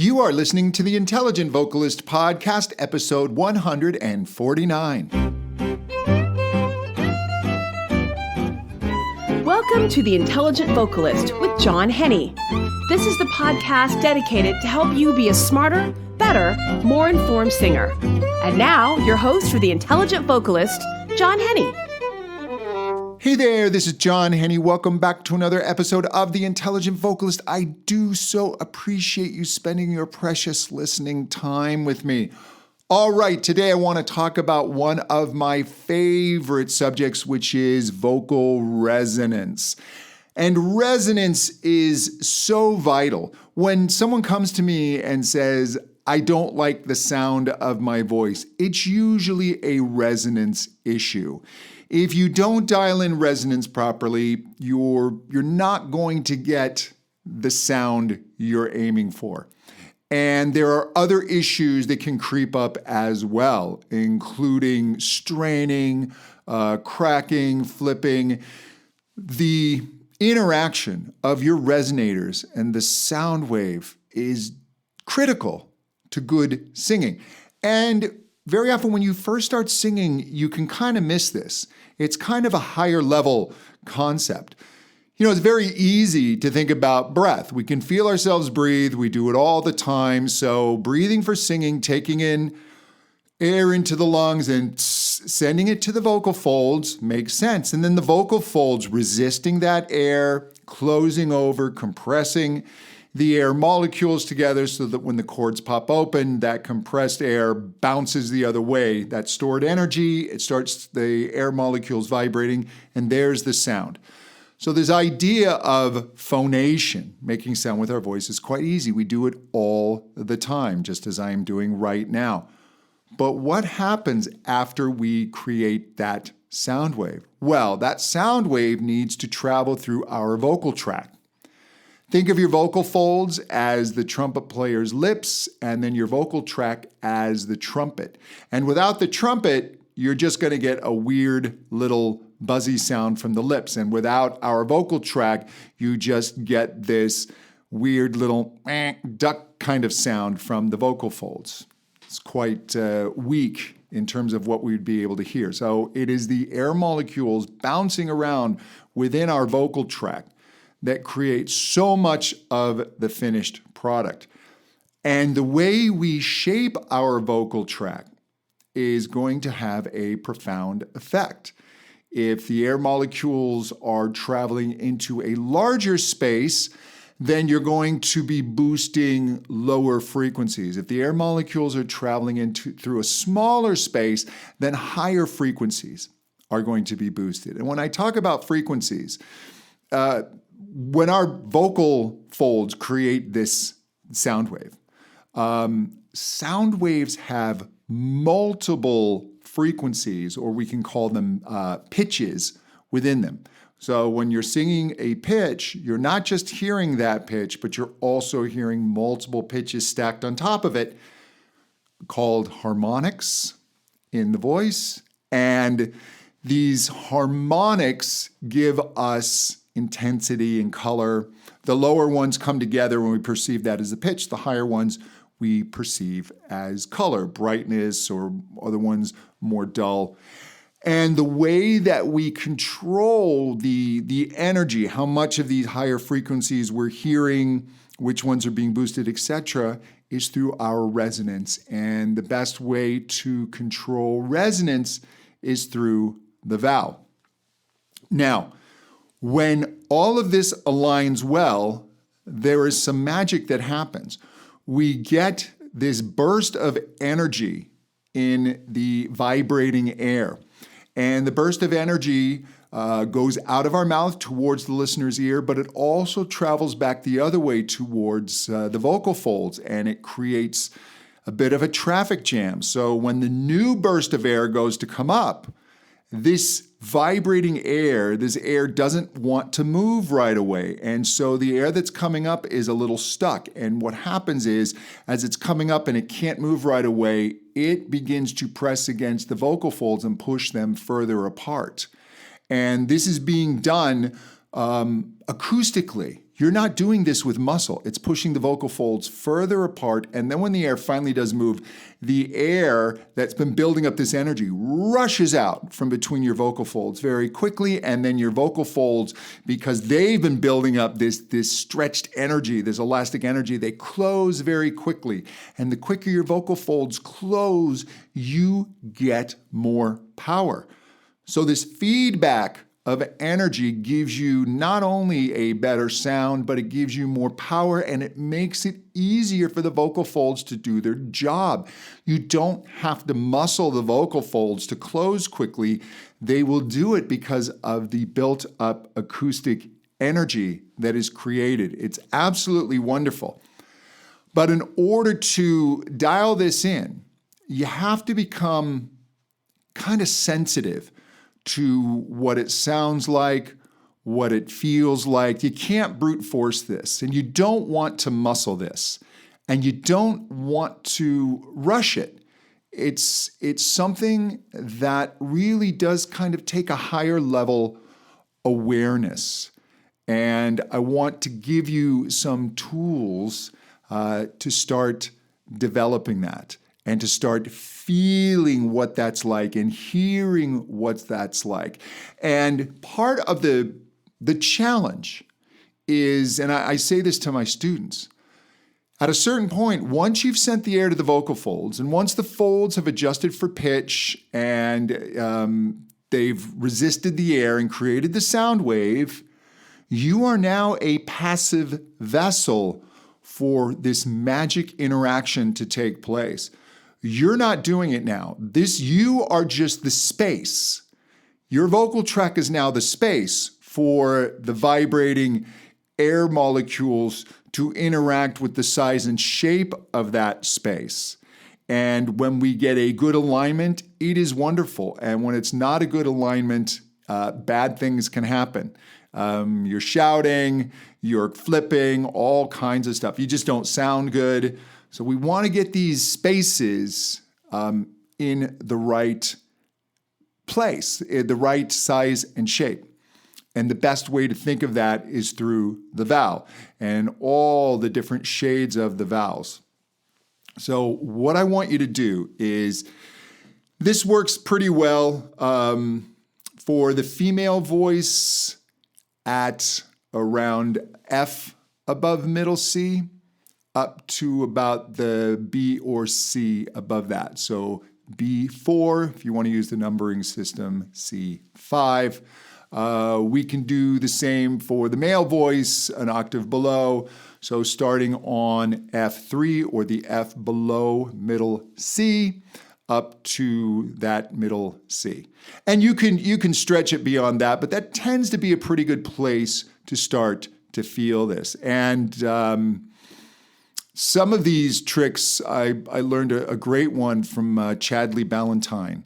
You are listening to the Intelligent Vocalist Podcast, episode 149. Welcome to the Intelligent Vocalist with John Henny. This is the podcast dedicated to help you be a smarter, better, more informed singer. And now, your host for the Intelligent Vocalist, John Henny. Hey there, this is John Henny. Welcome back to another episode of The Intelligent Vocalist. I do so appreciate you spending your precious listening time with me. All right, today I want to talk about one of my favorite subjects, which is vocal resonance. And resonance is so vital. When someone comes to me and says, I don't like the sound of my voice, it's usually a resonance issue. If you don't dial in resonance properly, you're not going to get the sound you're aiming for. And there are other issues that can creep up as well, including straining, cracking, flipping. The interaction of your resonators and the sound wave is critical to good singing. And very often when you first start singing, you can kind of miss this. It's kind of a higher level concept. You know, it's very easy to think about breath. We can feel ourselves breathe. We do it all the time. So breathing for singing, taking in air into the lungs and sending it to the vocal folds makes sense. And then the vocal folds resisting that air, closing over, compressing the air molecules together so that when the cords pop open, that compressed air bounces the other way. That stored energy, it starts the air molecules vibrating, and there's the sound. So this idea of phonation, making sound with our voice, is quite easy. We do it all the time, just as I am doing right now. But what happens after we create that sound wave? Well, that sound wave needs to travel through our vocal tract. Think of your vocal folds as the trumpet player's lips, and then your vocal tract as the trumpet. And without the trumpet, you're just going to get a weird little buzzy sound from the lips. And without our vocal tract, you just get this weird little duck kind of sound from the vocal folds. It's quite weak in terms of what we'd be able to hear. So it is the air molecules bouncing around within our vocal tract that creates so much of the finished product. And the way we shape our vocal tract is going to have a profound effect. If the air molecules are traveling into a larger space, then you're going to be boosting lower frequencies. If the air molecules are traveling through a smaller space, then higher frequencies are going to be boosted. And when I talk about frequencies, when our vocal folds create this sound wave, sound waves have multiple frequencies, or we can call them pitches within them. So when you're singing a pitch, you're not just hearing that pitch, but you're also hearing multiple pitches stacked on top of it, called harmonics in the voice. And these harmonics give us intensity and color. The lower ones come together when we perceive that as a pitch. The higher ones we perceive as color, brightness, or other ones more dull. And the way that we control the energy, how much of these higher frequencies we're hearing, which ones are being boosted, etc., is through our resonance. And the best way to control resonance is through the vowel. Now, when all of this aligns well, there is some magic that happens. We get this burst of energy in the vibrating air. And the burst of energy goes out of our mouth towards the listener's ear, but it also travels back the other way towards the vocal folds, and it creates a bit of a traffic jam. So when the new burst of air goes to come up, this vibrating air, this air doesn't want to move right away. And so the air that's coming up is a little stuck. And what happens is, as it's coming up and it can't move right away, it begins to press against the vocal folds and push them further apart. And this is being done acoustically. you're not doing this with muscle. It's pushing the vocal folds further apart. And then when the air finally does move, the air that's been building up this energy rushes out from between your vocal folds very quickly. And then your vocal folds, because they've been building up this stretched energy, this elastic energy, they close very quickly. And the quicker your vocal folds close, you get more power. So this feedback of energy gives you not only a better sound, but it gives you more power, and it makes it easier for the vocal folds to do their job. You don't have to muscle the vocal folds to close quickly. They will do it because of the built-up acoustic energy that is created. It's absolutely wonderful. But in order to dial this in, you have to become kind of sensitive to what it sounds like, what it feels like. You can't brute force this, and you don't want to muscle this, and you don't want to rush it. It's something that really does kind of take a higher level awareness. And I want to give you some tools to start developing that, and to start feeling what that's like and hearing what that's like. And part of the challenge is, and I say this to my students, at a certain point, once you've sent the air to the vocal folds, and once the folds have adjusted for pitch and they've resisted the air and created the sound wave, you are now a passive vessel for this magic interaction to take place. You're not doing it now. You are just the space. Your vocal tract is now the space for the vibrating air molecules to interact with the size and shape of that space. And when we get a good alignment, it is wonderful. And when it's not a good alignment, bad things can happen. You're shouting, you're flipping, all kinds of stuff. You just don't sound good. So we want to get these spaces in the right place, in the right size and shape. And the best way to think of that is through the vowel and all the different shades of the vowels. So what I want you to do is, this works pretty well for the female voice at around F above middle C, up to about the B or C above that. So B4, if you want to use the numbering system, C5. We can do the same for the male voice, an octave below. So starting on F3 or the F below middle C, up to that middle C. And you can stretch it beyond that, but that tends to be a pretty good place to start to feel this. And some of these tricks, I learned a great one from Chadley Ballantyne,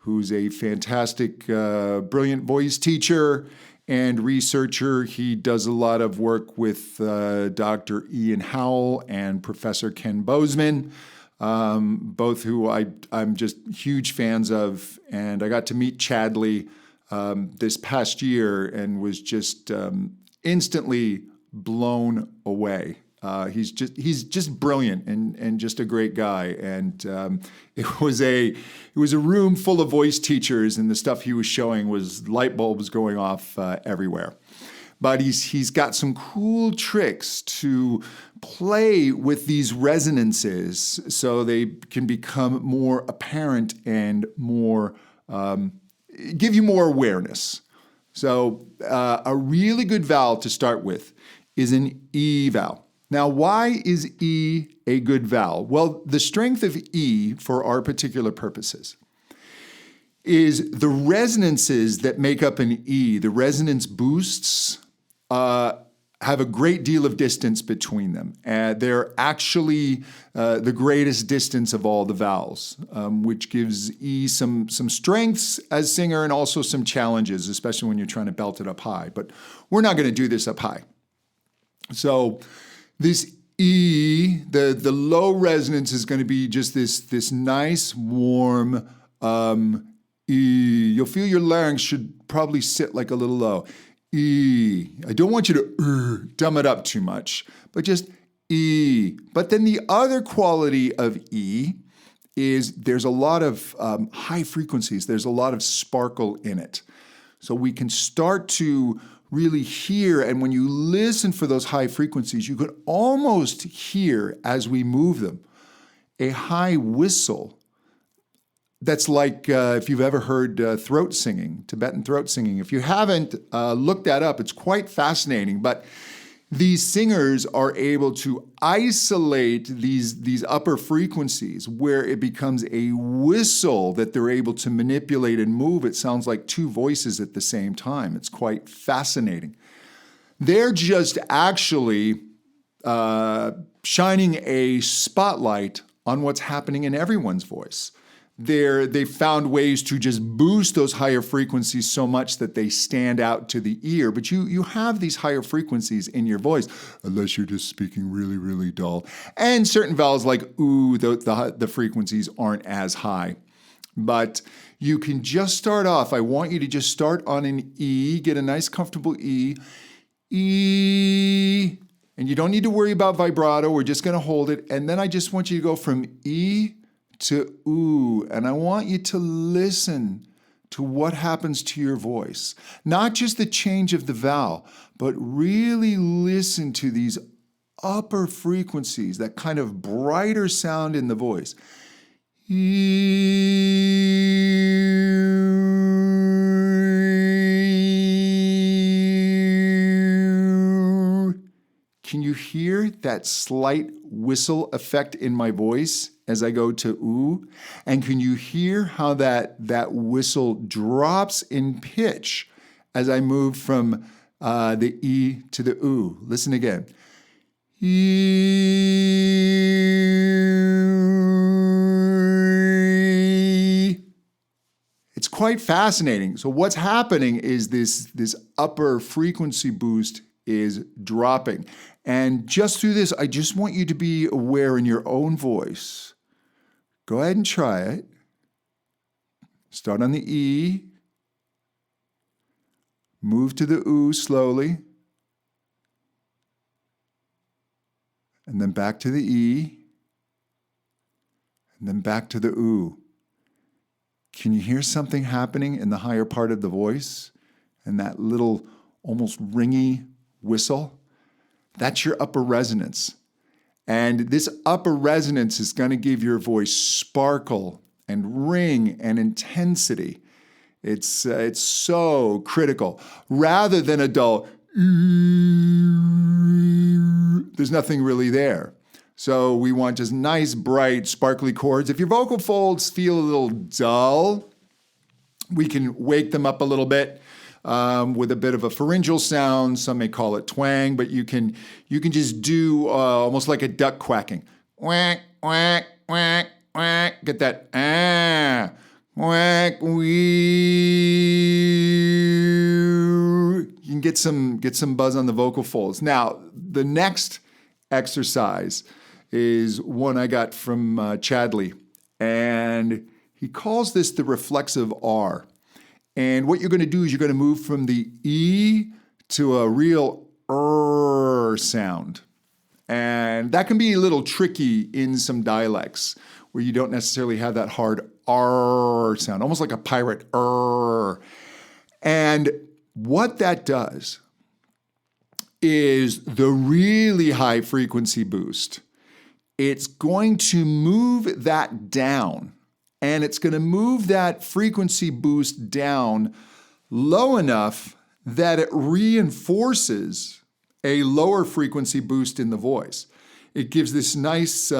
who's a fantastic, brilliant voice teacher and researcher. He does a lot of work with Dr. Ian Howell and Professor Ken Bozeman, both who I'm just huge fans of. And I got to meet Chadley this past year and was just instantly blown away. He's just brilliant and just a great guy. And it was a room full of voice teachers, and the stuff he was showing was light bulbs going off everywhere. But he's got some cool tricks to play with these resonances so they can become more apparent and more give you more awareness. So a really good vowel to start with is an E vowel. Now, why is E a good vowel? Well, the strength of E for our particular purposes is the resonances that make up an E. The resonance boosts have a great deal of distance between them. They're actually the greatest distance of all the vowels, which gives E some strengths as singer and also some challenges, especially when you're trying to belt it up high. But we're not going to do this up high. So this E, the low resonance is going to be just this nice, warm E. You'll feel your larynx should probably sit like a little low. E. I don't want you to dumb it up too much, but just E. But then the other quality of E is there's a lot of high frequencies. There's a lot of sparkle in it. So we can start to really hear, and when you listen for those high frequencies, you can almost hear as we move them a high whistle. That's like if you've ever heard throat singing, Tibetan throat singing. If you haven't, look that up. It's quite fascinating. But these singers are able to isolate these upper frequencies where it becomes a whistle that they're able to manipulate and move. It sounds like two voices at the same time. It's quite fascinating. They're just actually shining a spotlight on what's happening in everyone's voice. They found ways to just boost those higher frequencies so much that they stand out to the ear. But you have these higher frequencies in your voice, unless you're just speaking really, really dull. And certain vowels like ooh, the frequencies aren't as high. But you can just start off. I want you to just start on an E, get a nice comfortable E. E. And you don't need to worry about vibrato. We're just going to hold it. And then I just want you to go from E to ooh, and I want you to listen to what happens to your voice. Not just the change of the vowel, but really listen to these upper frequencies, that kind of brighter sound in the voice. Can you hear that slight whistle effect in my voice as I go to ooh? And can you hear how that whistle drops in pitch as I move from the E to the ooh? Listen again. It's quite fascinating. So what's happening is this upper frequency boost is dropping. And just through this, I just want you to be aware in your own voice. Go ahead and try it. Start on the E. Move to the ooh slowly. And then back to the E. And then back to the ooh. Can you hear something happening in the higher part of the voice? And that little almost ringy whistle? That's your upper resonance. And this upper resonance is going to give your voice sparkle and ring and intensity. It's so critical. Rather than a dull, there's nothing really there. So we want just nice, bright, sparkly chords. If your vocal folds feel a little dull, we can wake them up a little bit. With a bit of a pharyngeal sound. Some may call it twang, but you can just do almost like a duck quacking. Quack, quack, quack, quack. Get that quack, wee. You can get some buzz on the vocal folds. Now, the next exercise is one I got from Chadley, and he calls this the reflexive R. And what you're going to do is you're going to move from the E to a real sound. And that can be a little tricky in some dialects where you don't necessarily have that hard R sound, almost like a pirate And what that does is the really high frequency boost. It's going to move that down. And it's going to move that frequency boost down low enough that it reinforces a lower frequency boost in the voice. It gives this nice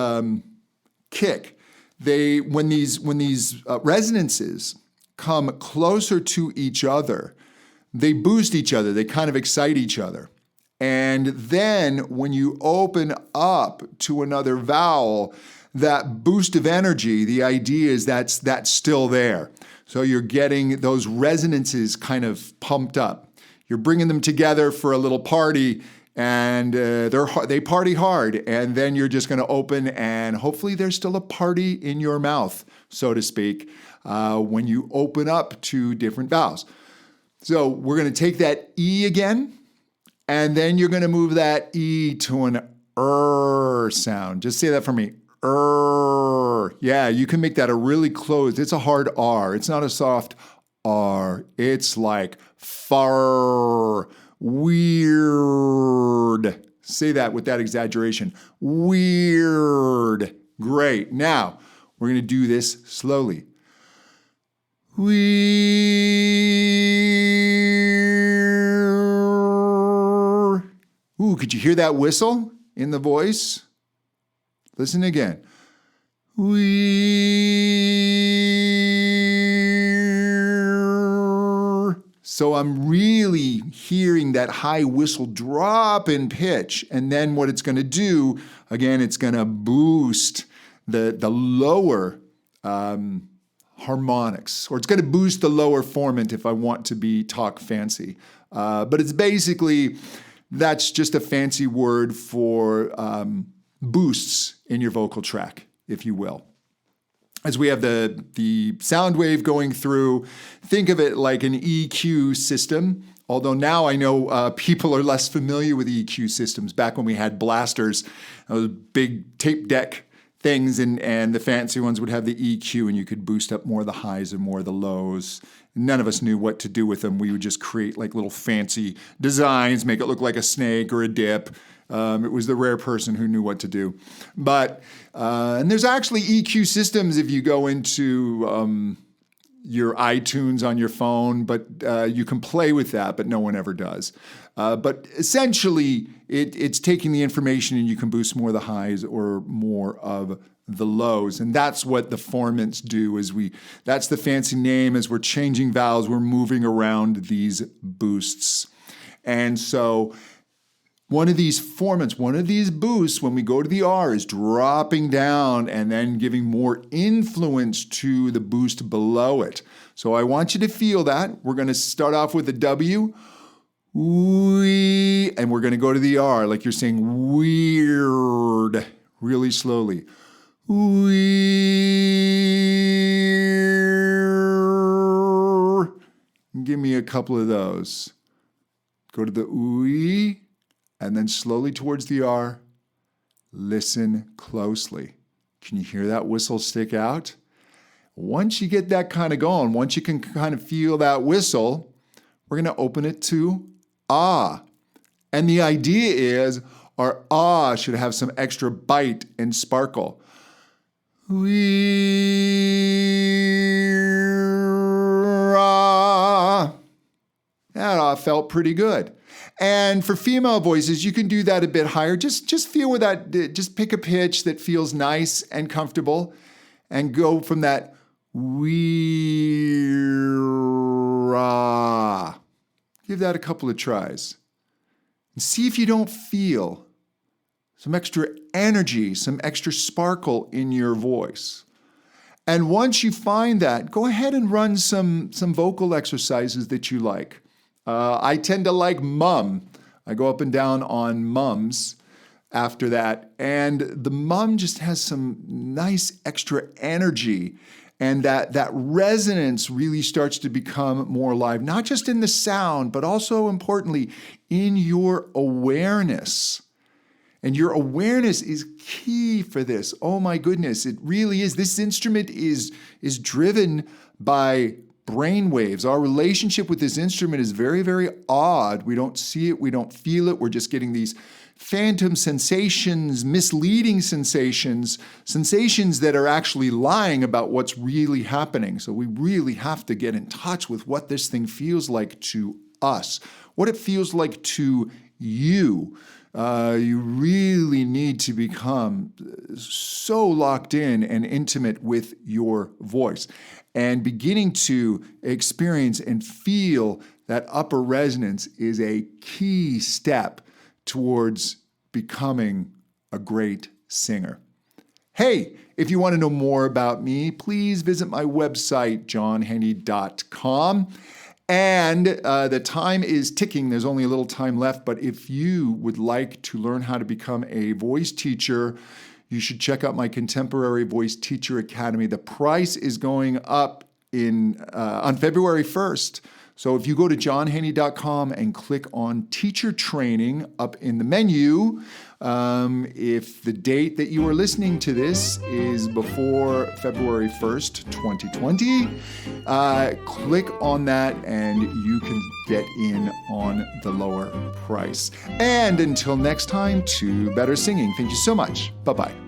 kick. When these resonances come closer to each other, they boost each other. They kind of excite each other. And then when you open up to another vowel, that boost of energy, the idea is that's still there. So you're getting those resonances kind of pumped up. You're bringing them together for a little party, and they party hard. And then you're just going to open, and hopefully there's still a party in your mouth, so to speak, when you open up to different vowels. So we're going to take that E again, and then you're going to move that E to an sound. Just say that for me. Yeah, you can make that a really closed. It's a hard R. It's not a soft R. It's like far, weird. Say that with that exaggeration. Weird. Great. Now, we're going to do this slowly. Ooh, could you hear that whistle in the voice? Listen again. So I'm really hearing that high whistle drop in pitch. And then what it's going to do, again, it's going to boost the lower harmonics, or it's going to boost the lower formant if I want to talk fancy. But it's basically, that's just a fancy word for boosts in your vocal track, if you will. As we have the sound wave going through, think of it like an EQ system. Although now I know people are less familiar with EQ systems. Back when we had blasters, those big tape deck things, and the fancy ones would have the EQ, and you could boost up more of the highs and more of the lows. None of us knew what to do with them. We would just create like little fancy designs, make it look like a snake or a dip. It was the rare person who knew what to do. But, and there's actually EQ systems if you go into your iTunes on your phone, but you can play with that, but no one ever does. But essentially, it's taking the information and you can boost more of the highs or more of the lows. And that's what the formants do. That's the fancy name. As we're changing vowels, we're moving around these boosts. And so one of these formants, one of these boosts, when we go to the R, is dropping down and then giving more influence to the boost below it. So I want you to feel that. We're going to start off with a W, wee, and we're going to go to the R, like you're saying weird, really slowly. Weird. Give me a couple of those. Go to the wee. And then slowly towards the R, listen closely. Can you hear that whistle stick out? Once you get that kind of going, once you can kind of feel that whistle, we're going to open it to ah. And the idea is our ah should have some extra bite and sparkle. That ah felt pretty good. And for female voices, you can do that a bit higher. Just feel with that, just pick a pitch that feels nice and comfortable and go from that wee-ra. Give that a couple of tries. And see if you don't feel some extra energy, some extra sparkle in your voice. And once you find that, go ahead and run some vocal exercises that you like. I tend to like mum. I go up and down on mums after that. And the mum just has some nice extra energy. And that resonance really starts to become more alive, not just in the sound, but also importantly, in your awareness. And your awareness is key for this. Oh my goodness, it really is. This instrument is driven by brain waves. Our relationship with this instrument is very, very odd. We don't see it. We don't feel it. We're just getting these phantom sensations, misleading sensations that are actually lying about what's really happening. So we really have to get in touch with what this thing feels like to us, what it feels like to you. You really need to become so locked in and intimate with your voice. And beginning to experience and feel that upper resonance is a key step towards becoming a great singer. Hey, if you want to know more about me, please visit my website, johnhenny.com. And the time is ticking. There's only a little time left. But if you would like to learn how to become a voice teacher, you should check out my Contemporary Voice Teacher Academy. The price is going up on February 1st. So if you go to johnhenny.com and click on Teacher Training up in the menu, if the date that you are listening to this is before February 1st, 2020, click on that and you can get in on the lower price. And until next time, to better singing. Thank you so much. Bye-bye.